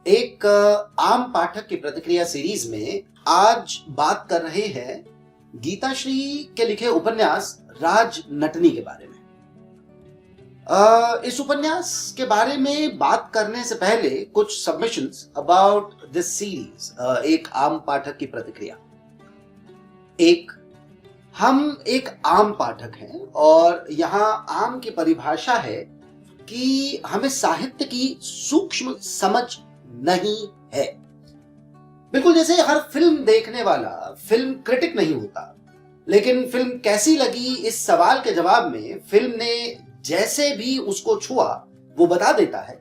एक आम पाठक की प्रतिक्रिया सीरीज में आज बात कर रहे हैं गीताश्री के लिखे उपन्यास राज नटनी के बारे में। इस उपन्यास के बारे में बात करने से पहले कुछ सबमिशंस अबाउट दिस सीरीज। एक आम पाठक की प्रतिक्रिया। हम एक आम पाठक हैं और यहाँ आम की परिभाषा है कि हमें साहित्य की सूक्ष्म समझ नहीं है। बिल्कुल जैसे हर फिल्म देखने वाला फिल्म क्रिटिक नहीं होता, लेकिन फिल्म कैसी लगी इस सवाल के जवाब में फिल्म ने जैसे भी उसको छुआ वो बता देता है,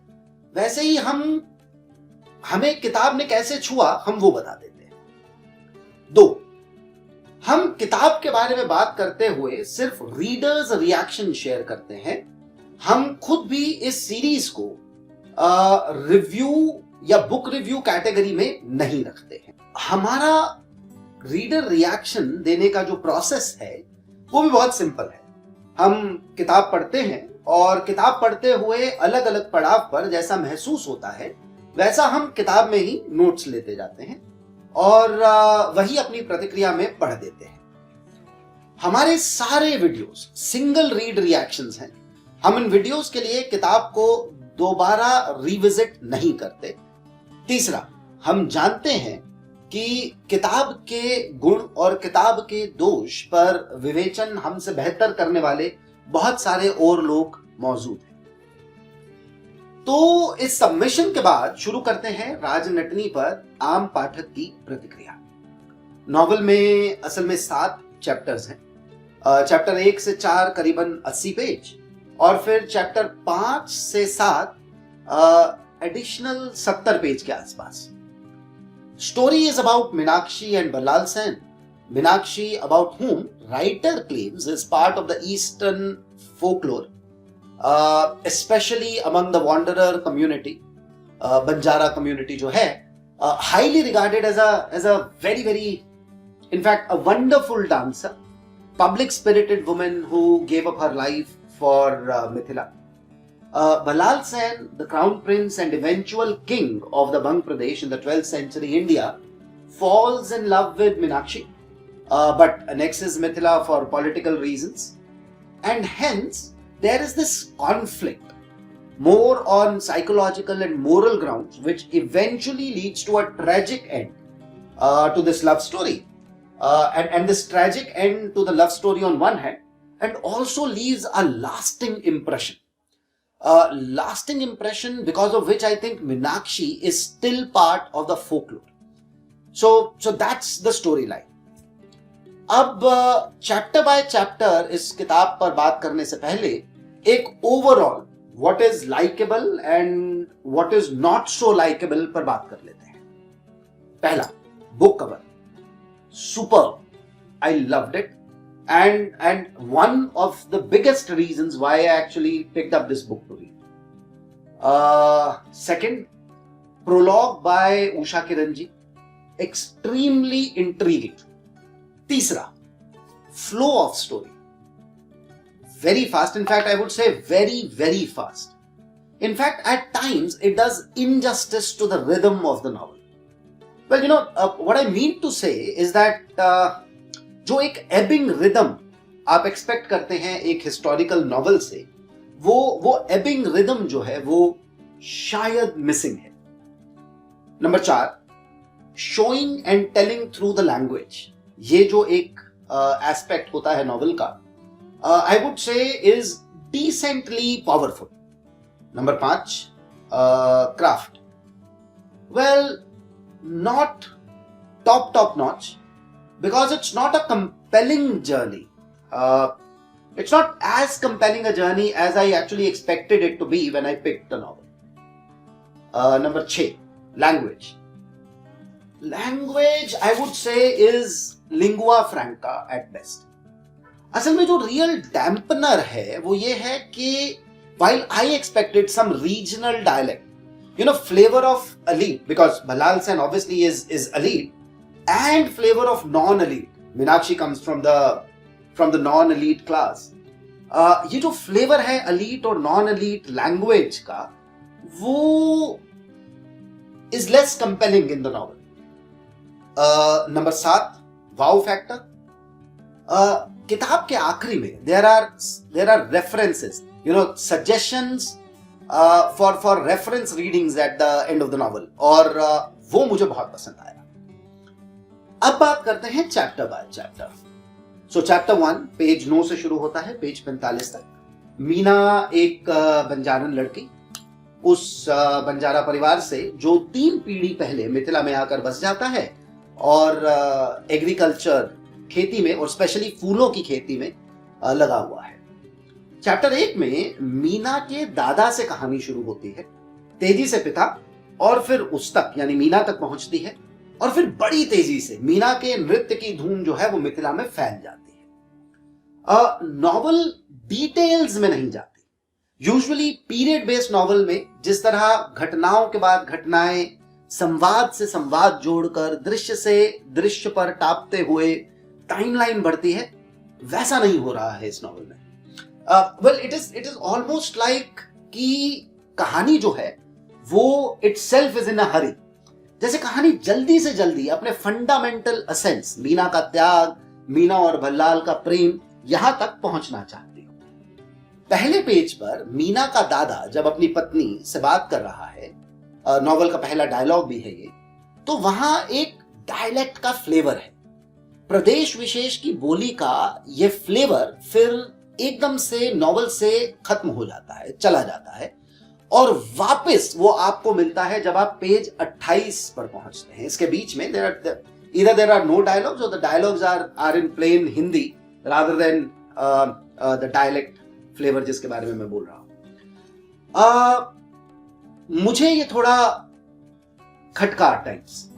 वैसे ही हमें किताब ने कैसे छुआ हम वो बता देते हैं। हम किताब के बारे में बात करते हुए सिर्फ रीडर्स रिएक्शन शेयर करते हैं। हम खुद भी इस सीरीज को रिव्यू या बुक रिव्यू कैटेगरी में नहीं रखते हैं। हमारा रीडर रिएक्शन देने का जो प्रोसेस है वो भी बहुत सिंपल है। हम किताब पढ़ते हैं और किताब पढ़ते हुए अलग अलग पड़ाव पर जैसा महसूस होता है वैसा हम किताब में ही नोट्स लेते जाते हैं और वही अपनी प्रतिक्रिया में पढ़ देते हैं। हमारे सारे वीडियोस सिंगल रीड रिएक्शंस हैं। हम इन वीडियोस के लिए किताब को दोबारा रिविजिट नहीं करते। तीसरा, हम जानते हैं कि किताब के गुण और किताब के दोष पर विवेचन हमसे बेहतर करने वाले बहुत सारे और लोग मौजूद हैं। तो इस सबमिशन के बाद शुरू करते हैं राज नटनी पर आम पाठक की प्रतिक्रिया। नॉवल में असल में 7 चैप्टर्स हैं। चैप्टर 1 से 4 करीबन 80 पेज और फिर चैप्टर 5 से 7 एडिशनल 70 पेज के आसपास। Story is about Meenakshi and Ballal Sen. Meenakshi, about whom writer claims is part of the Eastern folklore, especially among the Wanderer community, Banjara community जो है, highly regarded as a very, in fact, a wonderful dancer, public spirited woman who gave up her life for Mithila. Ballal Sen, the crown prince and eventual king of the Bang Pradesh in the 12th century India, falls in love with Meenakshi. But annexes Mithila for political reasons, and hence there is this conflict more on psychological and moral grounds, which eventually leads to a tragic end to this love story, and this tragic end to the love story on one hand, and also leaves a lasting impression. Because of which I think Meenakshi is still part of the folklore. So that's the storyline. अब chapter by chapter इस किताब पर बात करने से पहले एक overall what is likeable and what is not so likeable पर बात कर लेते हैं। पहला, book cover super, I loved it and one of the biggest reasons why I actually picked up this book to read. Second, prologue by Usha Kiranji, extremely intriguing. तीसरा, flow of story, very fast. In fact, I would say very fast. In fact, at times it does injustice to the rhythm of the novel. Well, what I mean to say is that जो एक ebbing rhythm आप expect करते हैं एक historical novel से, वो ebbing rhythm जो है वो शायद missing है। Number 4, showing and telling through the language, ये जो एक एस्पेक्ट होता है नॉवेल का, I would say is decently powerful. Number 5, craft, well not top notch because it's not a compelling journey. It's not as compelling a journey as I actually expected it to be when I picked the novel. Number 6, language I would say is lingua franca at best. असल में जो real dampener है वो ये है कि while I expected some regional dialect, flavor of elite, because Ballal Sen obviously is elite, and flavor of non-elite. Meenakshi comes from the non-elite class. ये जो फ्लेवर है elite और non-elite लैंग्वेज का वो is is less compelling in the novel. Number 7, wow factor. किताब के आखिरी में there are references, suggestions for reference readings at the end of the novel, और वो मुझे बहुत पसंद आया. अब बात करते हैं chapter by chapter. So chapter 1 page 9 से शुरू होता है पेज 45 तक. मीना एक बंजारन लड़की, उस बंजारा परिवार से जो 3 पीढ़ी पहले मिथिला में आकर बस जाता है और एग्रीकल्चर, खेती में और स्पेशली फूलों की खेती में लगा हुआ है. चैप्टर 1 में मीना के दादा से कहानी शुरू होती है, तेजी से पिता और फिर उस तक यानी मीना तक पहुंचती है, और फिर बड़ी तेजी से मीना के नृत्य की धूम जो है वो मिथिला में फैल जाती है. नॉवल डिटेल्स में नहीं जाती. यूजुअली पीरियड बेस्ड नॉवल में जिस तरह घटनाओं के बाद घटनाएं संवाद से संवाद जोड़कर दृश्य से दृश्य पर टापते हुए टाइमलाइन बढ़ती है, वैसा नहीं हो रहा है इस नॉवल में. Well it is almost like कि कहानी जो है वो इटसेल्फ इज इन अ हरी. जैसे कहानी जल्दी से जल्दी अपने फंडामेंटल एसेंस, मीना का त्याग, मीना और भल्लाल का प्रेम, यहां तक पहुंचना चाहती हो. पहले पेज पर मीना का दादा जब अपनी पत्नी से बात कर रहा है, नॉवल का पहला डायलॉग भी है ये, तो वहां एक डायलेक्ट का फ्लेवर है. प्रदेश विशेष की बोली का ये फ्लेवर फिर एकदम से नॉवल से खत्म हो जाता है, चला जाता है, और वापस वो आपको मिलता है जब आप पेज 28 पर पहुंचते हैं. इसके बीच में there are no dialogues or the dialogues are in plain Hindi rather than the dialect flavor जिसके बारे में मैं बोल रहा हूं. मुझे ये थोड़ा खटका टाइप्स.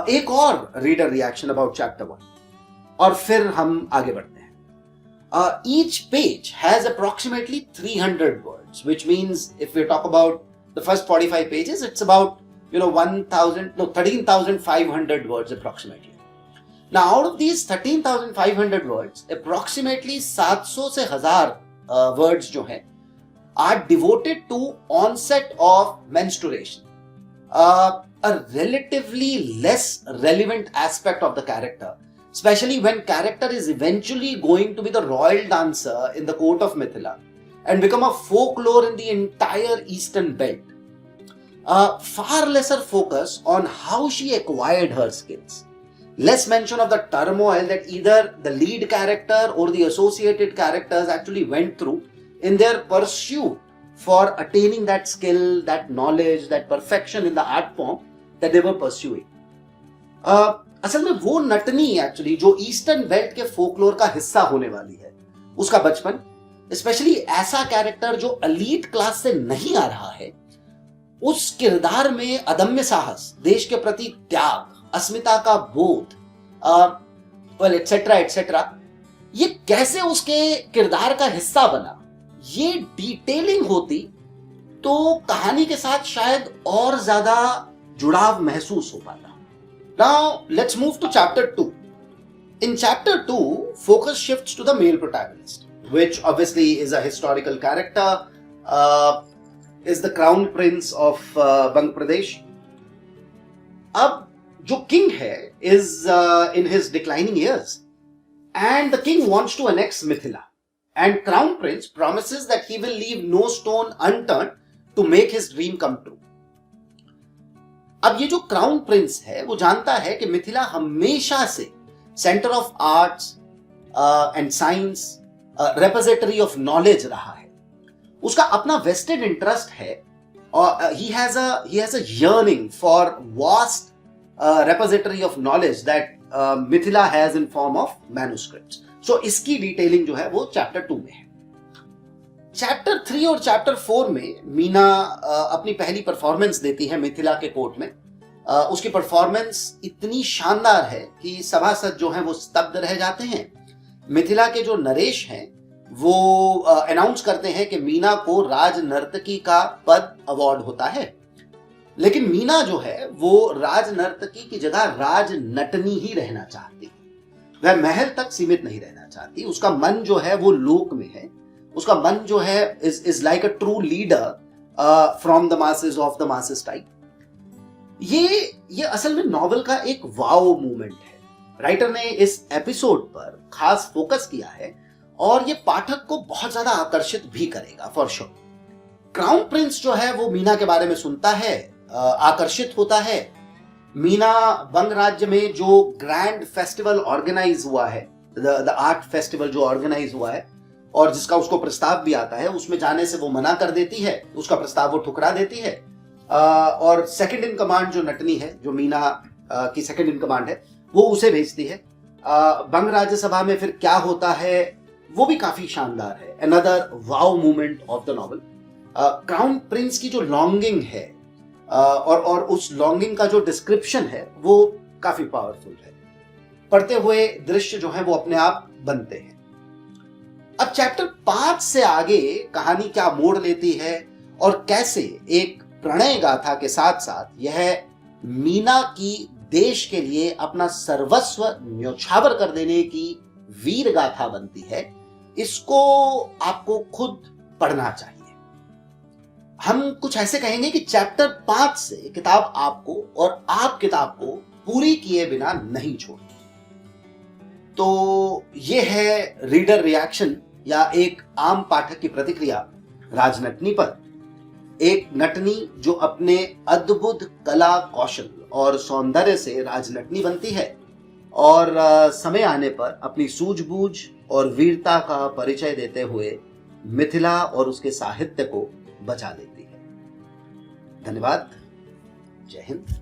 एक और रीडर रिएक्शन अबाउट चैप्टर 1 और फिर हम आगे बढ़ते हैं. Each page has approximately 300 words, which means if we talk about the first 45 pages, it's about 13,500 words approximately. Now, out of these 13,500 words, approximately 700 से 1000 words जो हैं are devoted to onset of menstruation, a relatively less relevant aspect of the character, especially when character is eventually going to be the royal dancer in the court of Mithila and become a folklore in the entire eastern belt. Far lesser focus on how she acquired her skills. Less mention of the turmoil that either the lead character or the associated characters actually went through in their pursuit for attaining that skill, that knowledge, that perfection in the art form that they were pursuing. असल में वो Natni actually जो eastern belt के folklore का हिस्सा होने वाली है, उसका बचपन, स्पेशली ऐसा कैरेक्टर जो एलीट क्लास से नहीं आ रहा है, उस किरदार में अदम्य साहस, देश के प्रति त्याग, अस्मिता का बोध, एटसेट्रा एटसेट्रा, ये कैसे उसके किरदार का हिस्सा बना, ये डिटेलिंग होती तो कहानी के साथ शायद और ज्यादा जुड़ाव महसूस हो पाता. Now, let's move to chapter 2. In chapter 2, focus shifts to the male protagonist, which obviously is a historical character, is the crown prince of Bang Pradesh. अब जो king है is in his declining years, and the king wants to annex Mithila, and crown prince promises that he will leave no stone unturned to make his dream come true. अब ये जो crown Prince है वो जानता है कि मिथिला हमेशा से centre of arts and science, repository of knowledge रहा है. उसका अपना वेस्टेड इंटरेस्ट है और he has a yearning for vast repository of knowledge that Mithila has in form of manuscripts. So इसकी डिटेलिंग जो है वो चैप्टर 2 में है. चैप्टर 3 और चैप्टर 4 में मीना अपनी पहली परफॉर्मेंस देती है मिथिला के कोर्ट में. उसकी परफॉर्मेंस इतनी शानदार है कि सभासद जो हैं वो स्तब्ध रह जाते हैं. मिथिला के जो नरेश हैं वो अनाउंस करते हैं कि मीना को राज नर्तकी का पद अवार्ड होता है, लेकिन मीना जो है वो राज नर्तकी की जगह राज नटनी ही रहना चाहती. वह महल तक सीमित नहीं रहना चाहती. उसका मन जो है वो लोक में है. उसका मन जो है is like a true leader from the masses of the masses type. ये असल में नॉवल का एक वाओ मूवमेंट है। राइटर ने इस एपिसोड पर खास फोकस किया है और ये पाठक को बहुत ज्यादा आकर्षित भी करेगा फॉर श्योर। क्राउन प्रिंस जो है वो मीना के बारे में सुनता है, आकर्षित होता है। मीना बंग राज्य में जो ग्रैंड फेस्टिवल ऑर्गेनाइज हुआ है, द आर्ट फेस्टिवल जो ऑर्गेनाइज हुआ है और जिसका उसको प्रस्ताव भी आता है, उसमें जाने से वो मना कर देती है, उसका प्रस्ताव वो ठुकरा देती है। और सेकंड इन कमांड जो नटनी है, जो मीना की सेकंड इन कमांड है, वो उसे भेजती है। बंग राज्यसभा में फिर क्या होता है वो भी काफी शानदार है। Another wow movement of the novel. Crown Prince की जो लॉन्गिंग है और उस लॉन्गिंग का जो डिस्क्रिप्शन है वो काफी पावरफुल है। पढ़ते हुए दृश्य जो है वो अपने आप बनते हैं। अब चैप्टर 5 से आगे कहानी क्या मोड़ लेती है और कैसे एक प्रणय गाथा के साथ साथ यह मीना की देश के लिए अपना सर्वस्व न्योछावर कर देने की वीर गाथा बनती है, इसको आपको खुद पढ़ना चाहिए। हम कुछ ऐसे कहेंगे कि चैप्टर 5 से किताब आपको और आप किताब को पूरी किए बिना नहीं छोड़ती। तो ये है रीडर रिएक्शन या एक आम पाठक की प्रतिक्रिया राजनटनी पर। एक नटनी जो अपने अद्भुत कला कौशल और सौंदर्य से राजनटनी बनती है और समय आने पर अपनी सूझबूझ और वीरता का परिचय देते हुए मिथिला और उसके साहित्य को बचा लेती है। धन्यवाद। जय हिंद।